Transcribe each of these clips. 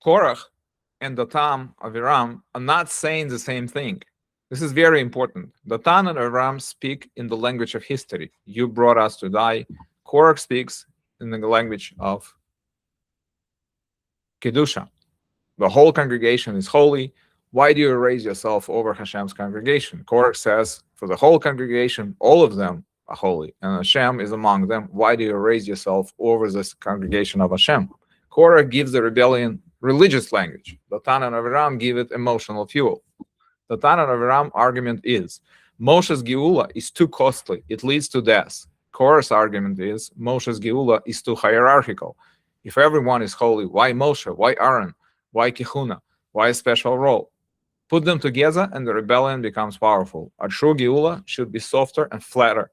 Korach and Datan and Aviram are not saying the same thing. This is very important. Datan and Aviram speak in the language of history. You brought us to die. Korach speaks in the language of Kedusha. The whole congregation is holy. Why do you raise yourself over Hashem's congregation? Korach says, for the whole congregation, all of them are holy, and Hashem is among them. Why do you raise yourself over this congregation of Hashem? Korach gives the rebellion religious language. Datan and Aviram give it emotional fuel. Datan and Aviram argument is, Moshe's Geulah is too costly. It leads to death. Korach's argument is, Moshe's Geulah is too hierarchical. If everyone is holy, why Moshe? Why Aharon? Why Kehunah? Why a special role? Put them together and the rebellion becomes powerful. A true Geulah should be softer and flatter.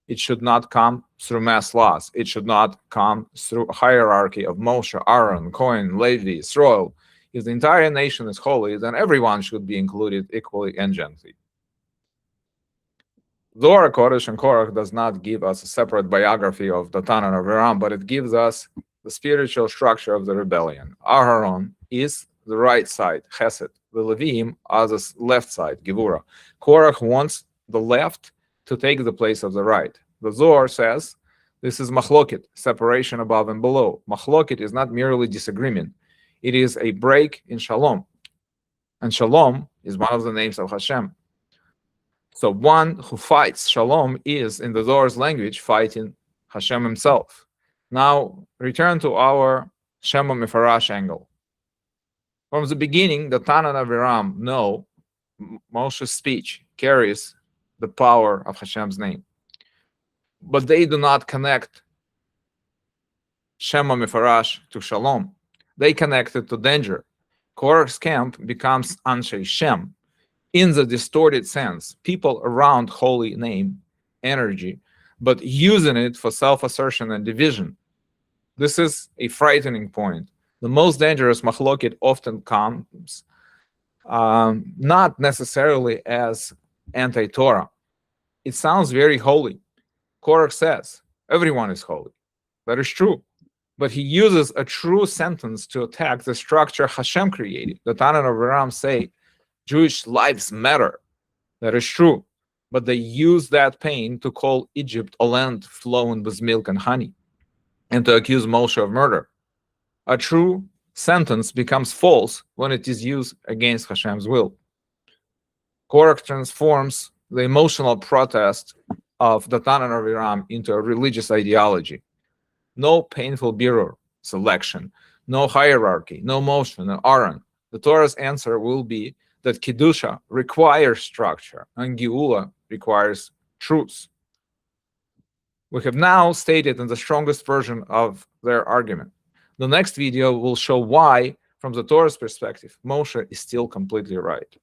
It should not come through mass loss. It should not come through a hierarchy of Moshe, Aharon, Cohen, Levi, Israel. If the entire nation is holy, then everyone should be included equally and gently. Zohar, Kodesh, and Korach does not give us a separate biography of Datan and Aviram, but it gives us the spiritual structure of the rebellion. Aharon is the right side, Chesed. The Levim are the left side, Gevurah. Korach wants the left to take the place of the right. The Zohar says this is machloket, separation above and below. Machloket is not merely disagreement. It is a break in shalom. And shalom is one of the names of Hashem. So one who fights shalom is, in the Zohar's language, fighting Hashem himself. Now, return to our Shema Mefarash angle. From the beginning, Datan and Aviram know Moshe's speech carries the power of Hashem's name. But they do not connect Shema Mefarash to Shalom. They connect it to danger. Korach's camp becomes Anshe Shem. In the distorted sense, people around holy name, energy, but using it for self-assertion and division. This is a frightening point. The most dangerous machloket often comes not necessarily as anti-Torah. It sounds very holy. Korach says, everyone is holy. That is true. But he uses a true sentence to attack the structure Hashem created. Datan and Aviram say, Jewish lives matter. That is true. But they use that pain to call Egypt a land flowing with milk and honey, and to accuse Moshe of murder. A true sentence becomes false when it is used against Hashem's will. Korach transforms the emotional protest of Datan and Aviram into a religious ideology. No painful birur, selection, no hierarchy, no Moshe, no Aharon. The Torah's answer will be that Kedusha requires structure and Geulah requires truth. We have now stated in the strongest version of their argument. The next video will show why, from the Torah's perspective, Moshe is still completely right.